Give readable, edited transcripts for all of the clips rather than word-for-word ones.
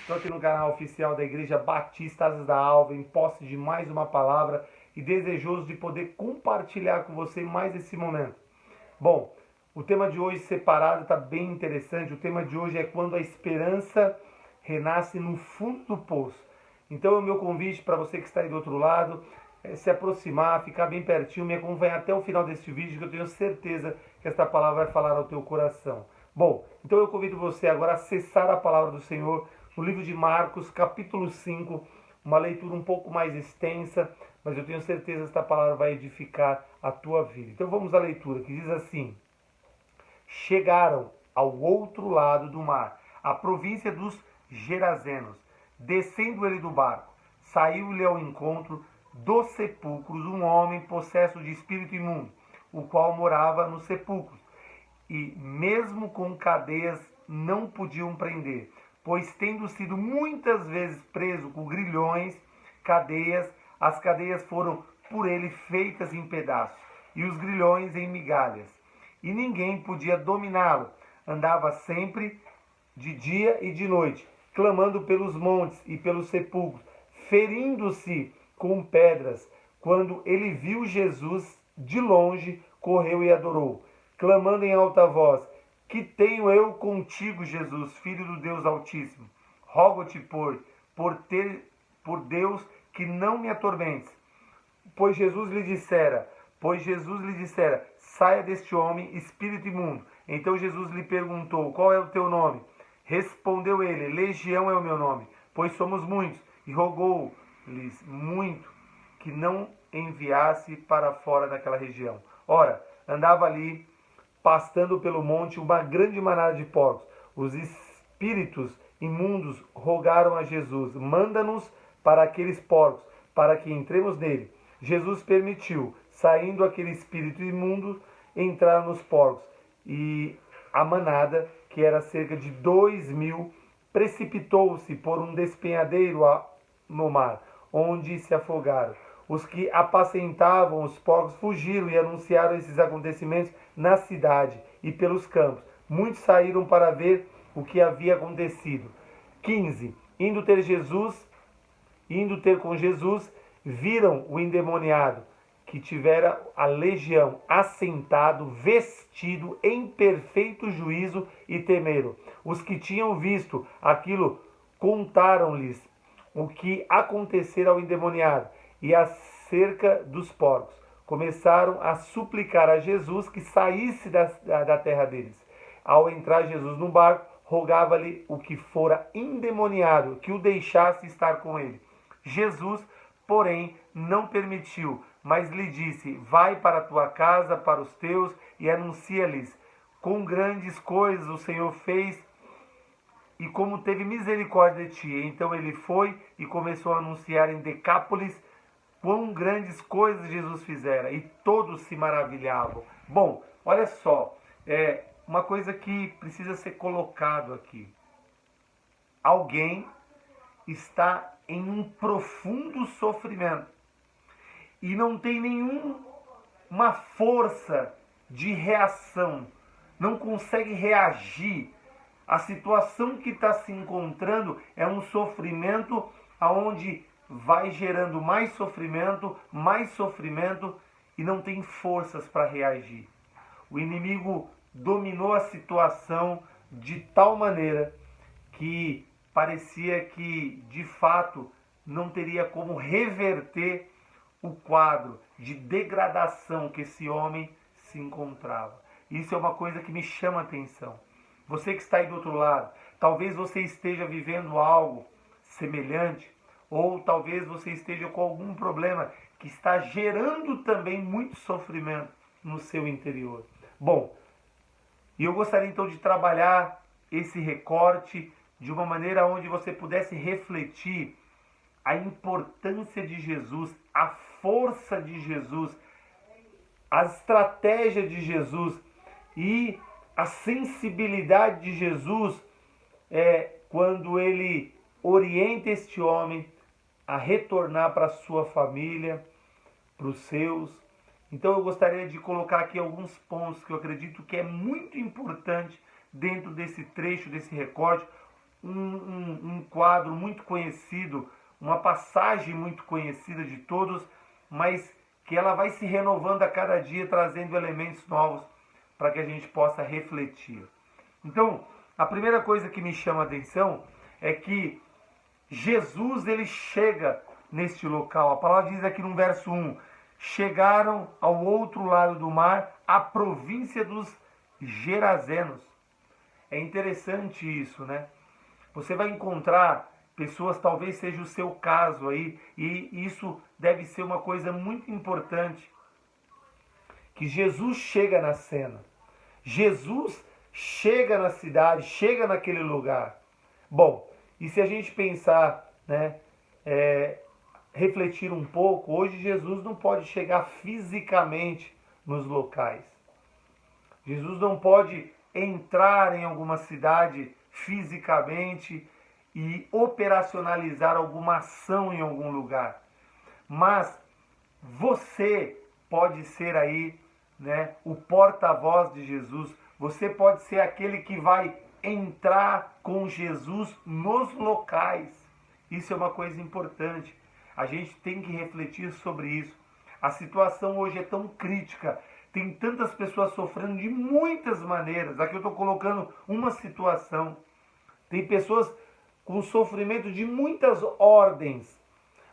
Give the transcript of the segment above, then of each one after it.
Estou aqui no canal oficial da Igreja Batista Asas da Alva, em posse de mais uma palavra e desejoso de poder compartilhar com você mais esse momento. Bom, o tema de hoje separado está bem interessante. O tema de hoje é quando a esperança renasce no fundo do poço. Então, é o meu convite para você que está aí do outro lado, se aproximar, ficar bem pertinho, me acompanhar até o final deste vídeo, que eu tenho certeza que esta palavra vai falar ao teu coração. Bom, então eu convido você agora a acessar a palavra do Senhor no livro de Marcos, capítulo 5, uma leitura um pouco mais extensa, mas eu tenho certeza que esta palavra vai edificar a tua vida. Então vamos à leitura, que diz assim: chegaram ao outro lado do mar, a província dos Gerazenos. Descendo ele do barco, saiu-lhe ao encontro dos sepulcros um homem possesso de espírito imundo, o qual morava nos sepulcros, e mesmo com cadeias não podiam prender, pois tendo sido muitas vezes preso com grilhões, as cadeias foram por ele feitas em pedaços, e os grilhões em migalhas, e ninguém podia dominá-lo. Andava sempre de dia e de noite, clamando pelos montes e pelos sepulcros, ferindo-se com pedras. Quando ele viu Jesus de longe, correu e adorou, clamando em alta voz: que tenho eu contigo, Jesus, Filho do Deus Altíssimo? Rogo-te, por Deus, que não me atormentes. Pois Jesus lhe dissera, saia deste homem, espírito imundo. Então Jesus lhe perguntou: qual é o teu nome? Respondeu ele: Legião é o meu nome, pois somos muitos. E rogou-lhes muito que não enviasse para fora daquela região. Ora, andava ali, pastando pelo monte, uma grande manada de porcos. Os espíritos imundos rogaram a Jesus: manda-nos para aqueles porcos, para que entremos nele. Jesus permitiu. Saindo aquele espírito imundo, entrar nos porcos, e a manada, que era cerca de 2.000, precipitou-se por um despenhadeiro no mar, onde se afogaram. Os que apacentavam os porcos fugiram e anunciaram esses acontecimentos na cidade e pelos campos. Muitos saíram para ver o que havia acontecido. 15. Indo ter com Jesus, viram o endemoniado, que tivera a legião, assentado, vestido em perfeito juízo, e temeram. Os que tinham visto aquilo contaram-lhes o que acontecera ao endemoniado e acerca dos porcos. Começaram a suplicar a Jesus que saísse da terra deles. Ao entrar Jesus no barco, rogava-lhe o que fora endemoniado que o deixasse estar com ele. Jesus, porém, não permitiu, mas lhe disse: vai para a tua casa, para os teus, e anuncia-lhes quão grandes coisas o Senhor fez e como teve misericórdia de ti. Então ele foi e começou a anunciar em Decápolis quão grandes coisas Jesus fizera, e todos se maravilhavam. Bom, olha só, uma coisa que precisa ser colocado aqui. Alguém está em um profundo sofrimento e não tem nenhuma força de reação, não consegue reagir. A situação que está se encontrando é um sofrimento onde vai gerando mais sofrimento e não tem forças para reagir. O inimigo dominou a situação de tal maneira que parecia que, de fato, não teria como reverter o quadro de degradação que esse homem se encontrava. Isso é uma coisa que me chama a atenção. Você que está aí do outro lado, talvez você esteja vivendo algo semelhante, ou talvez você esteja com algum problema que está gerando também muito sofrimento no seu interior. Bom, e eu gostaria então de trabalhar esse recorte de uma maneira onde você pudesse refletir a importância de Jesus, a força de Jesus, a estratégia de Jesus e a sensibilidade de Jesus quando ele orienta este homem a retornar para a sua família, para os seus. Então eu gostaria de colocar aqui alguns pontos que eu acredito que é muito importante dentro desse trecho, desse recorte, um quadro muito conhecido, uma passagem muito conhecida de todos, mas que ela vai se renovando a cada dia, trazendo elementos novos para que a gente possa refletir. Então, a primeira coisa que me chama a atenção é que Jesus ele chega neste local. A palavra diz aqui no verso 1: chegaram ao outro lado do mar, a província dos Gerazenos. É interessante isso, né? Você vai encontrar pessoas, talvez seja o seu caso aí, e isso deve ser uma coisa muito importante, que Jesus chega na cena. Jesus chega na cidade, chega naquele lugar. Bom, e se a gente pensar, né, refletir um pouco, hoje Jesus não pode chegar fisicamente nos locais. Jesus não pode entrar em alguma cidade fisicamente e operacionalizar alguma ação em algum lugar. Mas você pode ser aí, né, o porta-voz de Jesus. Você pode ser aquele que vai entrar com Jesus nos locais. Isso é uma coisa importante. A gente tem que refletir sobre isso. A situação hoje é tão crítica. Tem tantas pessoas sofrendo de muitas maneiras. Aqui eu estou colocando uma situação. Tem pessoas com sofrimento de muitas ordens.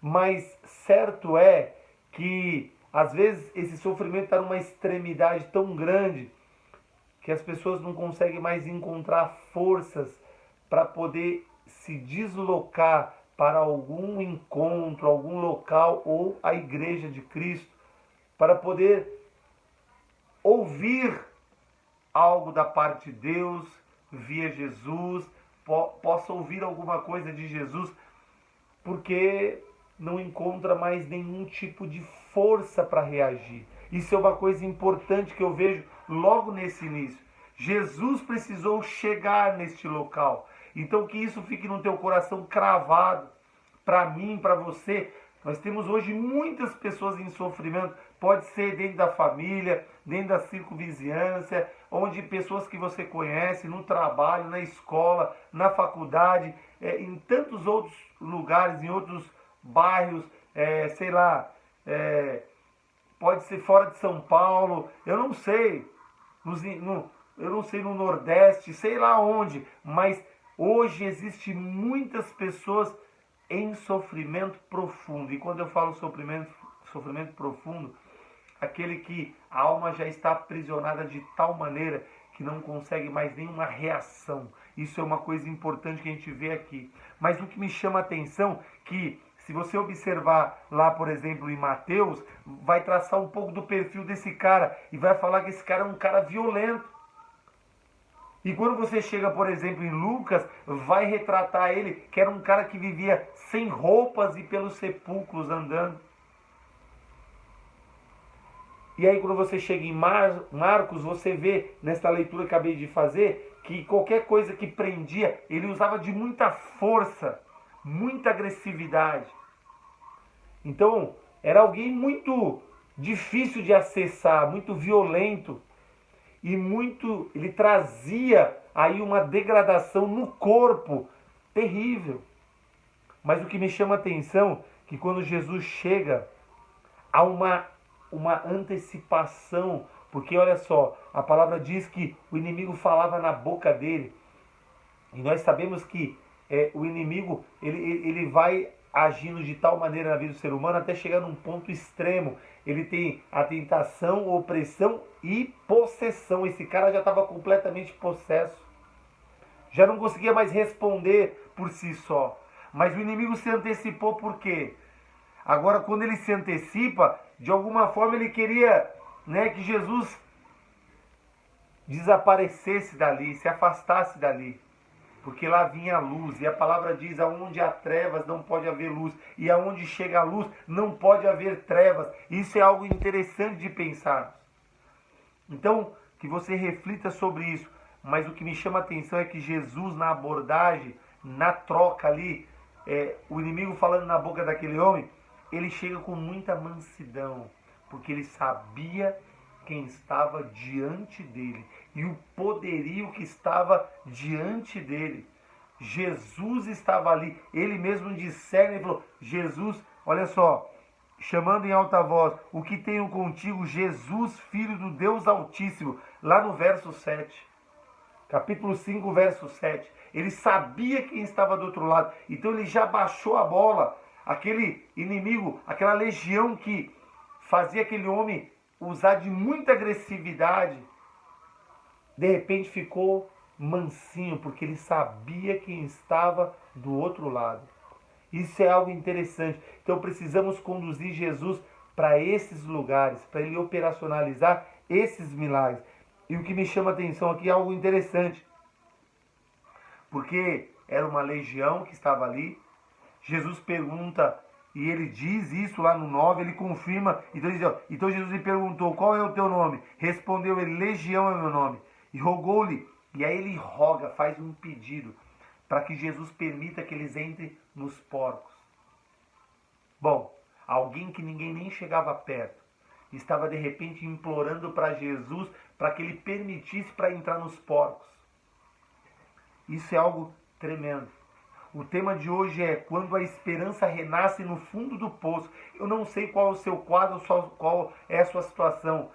Mas certo é que, às vezes, esse sofrimento está numa extremidade tão grande que as pessoas não conseguem mais encontrar forças para poder se deslocar para algum encontro, algum local ou a igreja de Cristo, para poder ouvir algo da parte de Deus, via Jesus, possa ouvir alguma coisa de Jesus, porque não encontra mais nenhum tipo de força para reagir. Isso é uma coisa importante que eu vejo logo nesse início. Jesus precisou chegar neste local. Então que isso fique no teu coração cravado. Para mim, para você. Nós temos hoje muitas pessoas em sofrimento. Pode ser dentro da família, dentro da circunvizinhança, onde pessoas que você conhece, no trabalho, na escola, na faculdade, em tantos outros lugares, em outros bairros, sei lá, pode ser fora de São Paulo, eu não sei, eu não sei no Nordeste, sei lá onde, mas hoje existe muitas pessoas em sofrimento profundo. E quando eu falo sofrimento profundo, aquele que a alma já está aprisionada de tal maneira que não consegue mais nenhuma reação. Isso é uma coisa importante que a gente vê aqui. Mas o que me chama a atenção que, se você observar lá, por exemplo, em Mateus, vai traçar um pouco do perfil desse cara e vai falar que esse cara é um cara violento. E quando você chega, por exemplo, em Lucas, vai retratar ele, que era um cara que vivia sem roupas e pelos sepulcros andando. E aí quando você chega em Marcos, você vê, nesta leitura que acabei de fazer, que qualquer coisa que prendia, ele usava de muita força, muita agressividade. Então, era alguém muito difícil de acessar, muito violento. E ele trazia aí uma degradação no corpo terrível. Mas o que me chama a atenção é que quando Jesus chega, há uma antecipação, porque olha só, a palavra diz que o inimigo falava na boca dele. E nós sabemos que o inimigo ele vai agindo de tal maneira na vida do ser humano até chegar num ponto extremo. Ele tem a tentação, opressão e possessão. Esse cara já estava completamente possesso. Já não conseguia mais responder por si só. Mas o inimigo se antecipou por quê? Agora, quando ele se antecipa, de alguma forma ele queria, né, que Jesus desaparecesse dali, se afastasse dali. Porque lá vinha a luz, e a palavra diz, aonde há trevas não pode haver luz, e aonde chega a luz não pode haver trevas. Isso é algo interessante de pensar. Então, que você reflita sobre isso. Mas o que me chama a atenção é que Jesus, na abordagem, na troca ali, o inimigo falando na boca daquele homem, ele chega com muita mansidão, porque ele sabia quem estava diante dele e o poderio que estava diante dele. Jesus estava ali. Ele mesmo discerne e falou: Jesus, olha só, chamando em alta voz: o que tenho contigo, Jesus, filho do Deus Altíssimo. Lá no verso 7. Capítulo 5, verso 7. Ele sabia quem estava do outro lado. Então ele já baixou a bola. Aquele inimigo, aquela legião que fazia aquele homem usar de muita agressividade, de repente ficou mansinho, porque ele sabia quem estava do outro lado. Isso é algo interessante. Então precisamos conduzir Jesus para esses lugares, para ele operacionalizar esses milagres. E o que me chama a atenção aqui é algo interessante, porque era uma legião que estava ali. Jesus pergunta, e ele diz isso lá no 9, ele confirma. Então Jesus lhe perguntou: qual é o teu nome? Respondeu ele: Legião é o meu nome. E rogou-lhe, e aí ele roga, faz um pedido, para que Jesus permita que eles entrem nos porcos. Bom, alguém que ninguém nem chegava perto, estava de repente implorando para Jesus, para que ele permitisse para entrar nos porcos. Isso é algo tremendo. O tema de hoje é quando a esperança renasce no fundo do poço. Eu não sei qual é o seu quadro, qual é a sua situação.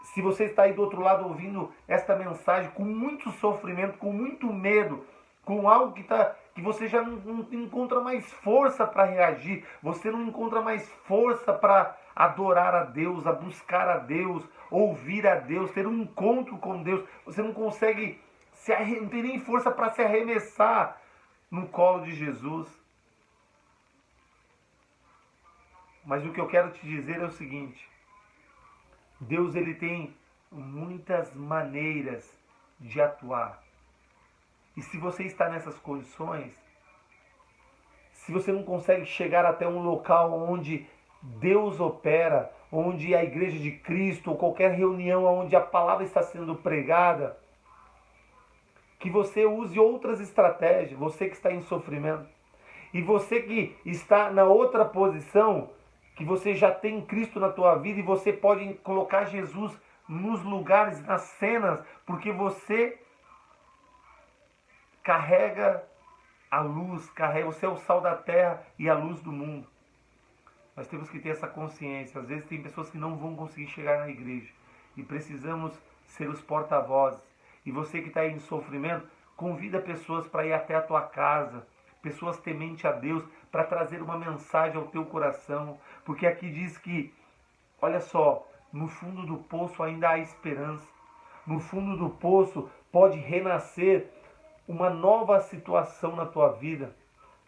Se você está aí do outro lado ouvindo esta mensagem com muito sofrimento, com muito medo, com algo que você já não encontra mais força para reagir, você não encontra mais força para adorar a Deus, a buscar a Deus, ouvir a Deus, ter um encontro com Deus, você não consegue, não tem nem força para se arremessar no colo de Jesus. Mas o que eu quero te dizer é o seguinte: Deus, ele tem muitas maneiras de atuar. E se você está nessas condições, se você não consegue chegar até um local onde Deus opera, onde a igreja de Cristo, ou qualquer reunião onde a palavra está sendo pregada, que você use outras estratégias, você que está em sofrimento. E você que está na outra posição, que você já tem Cristo na tua vida e você pode colocar Jesus nos lugares, nas cenas, porque você carrega a luz, você é o sal da terra e a luz do mundo. Nós temos que ter essa consciência. Às vezes tem pessoas que não vão conseguir chegar na igreja e precisamos ser os porta-vozes. E você que está aí em sofrimento, convida pessoas para ir até a tua casa, pessoas temente a Deus, para trazer uma mensagem ao teu coração. Porque aqui diz que, olha só, no fundo do poço ainda há esperança. No fundo do poço pode renascer uma nova situação na tua vida.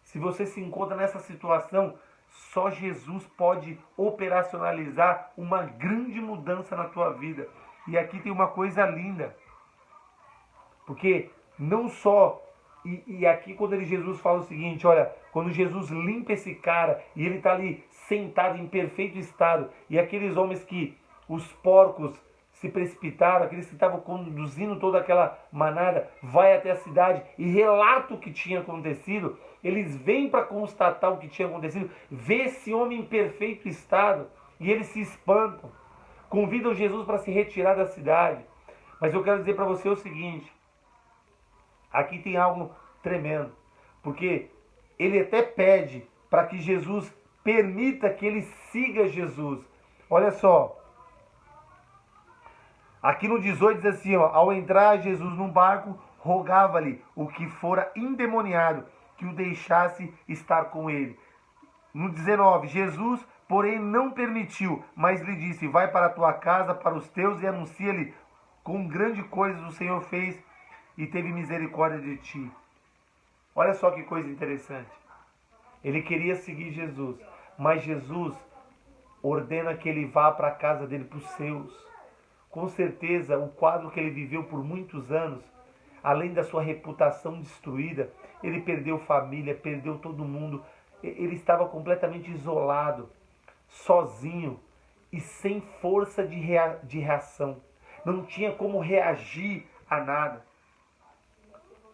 Se você se encontra nessa situação, só Jesus pode operacionalizar uma grande mudança na tua vida. E aqui tem uma coisa linda. Porque não só... E aqui quando Jesus fala o seguinte, olha, quando Jesus limpa esse cara e ele está ali sentado em perfeito estado, e aqueles homens que os porcos se precipitaram, aqueles que estavam conduzindo toda aquela manada, vai até a cidade e relata o que tinha acontecido, eles vêm para constatar o que tinha acontecido, vê esse homem em perfeito estado e eles se espantam, convidam Jesus para se retirar da cidade. Mas eu quero dizer para você o seguinte, aqui tem algo tremendo, porque ele até pede para que Jesus permita que ele siga Jesus. Olha só, aqui no 18 diz assim, ó, ao entrar Jesus num barco, rogava-lhe o que fora endemoniado, que o deixasse estar com ele. No 19, Jesus, porém, não permitiu, mas lhe disse, vai para a tua casa, para os teus, e anuncia-lhe com grande coisa o Senhor fez e teve misericórdia de ti. Olha só que coisa interessante. Ele queria seguir Jesus, mas Jesus ordena que ele vá para a casa dele, para os seus. Com certeza, o quadro que ele viveu por muitos anos, além da sua reputação destruída, ele perdeu família, perdeu todo mundo. Ele estava completamente isolado, sozinho e sem força de reação. Não tinha como reagir a nada.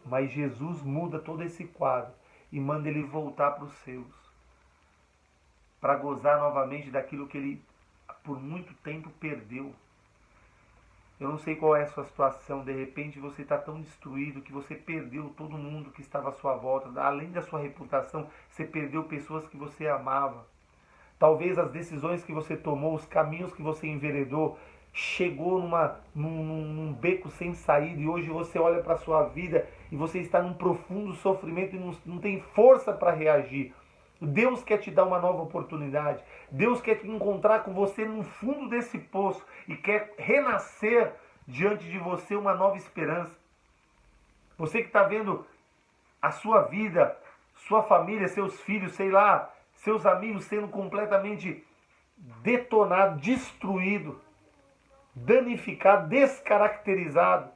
Mas Jesus muda todo esse quadro e manda ele voltar para os seus, para gozar novamente daquilo que ele por muito tempo perdeu. Eu não sei qual é a sua situação. De repente você está tão destruído que você perdeu todo mundo que estava à sua volta. Além da sua reputação, você perdeu pessoas que você amava. Talvez as decisões que você tomou, os caminhos que você enveredou, chegou num beco sem saída e hoje você olha para a sua vida e você está num profundo sofrimento e não tem força para reagir. Deus quer te dar uma nova oportunidade. Deus quer te encontrar com você no fundo desse poço e quer renascer diante de você uma nova esperança. Você que está vendo a sua vida, sua família, seus filhos, sei lá, seus amigos sendo completamente detonado, destruído, danificado, descaracterizado.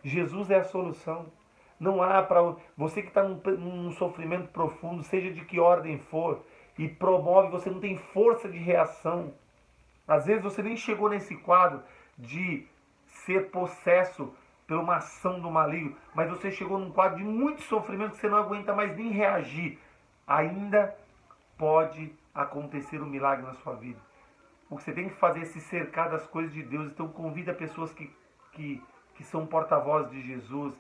Jesus é a solução. Não há para você que está num sofrimento profundo, seja de que ordem for, e promove, você não tem força de reação. Às vezes você nem chegou nesse quadro de ser possesso por uma ação do maligno, mas você chegou num quadro de muito sofrimento que você não aguenta mais nem reagir. Ainda pode acontecer um milagre na sua vida. O que você tem que fazer é se cercar das coisas de Deus. Então convida pessoas que são porta-vozes de Jesus.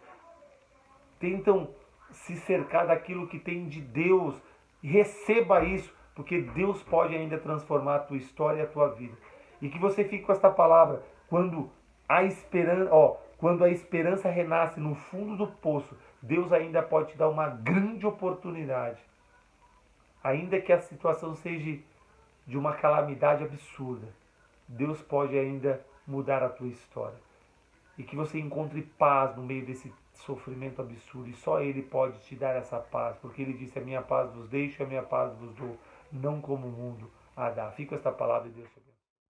Tentam se cercar daquilo que tem de Deus. Receba isso, porque Deus pode ainda transformar a tua história e a tua vida. E que você fique com esta palavra. Quando a esperança renasce no fundo do poço, Deus ainda pode te dar uma grande oportunidade. Ainda que a situação seja de uma calamidade absurda, Deus pode ainda mudar a tua história. E que você encontre paz no meio desse sofrimento absurdo. E só Ele pode te dar essa paz. Porque Ele disse, a minha paz vos deixo, a minha paz vos dou. Não como o mundo a dá. Fica esta palavra de Deus.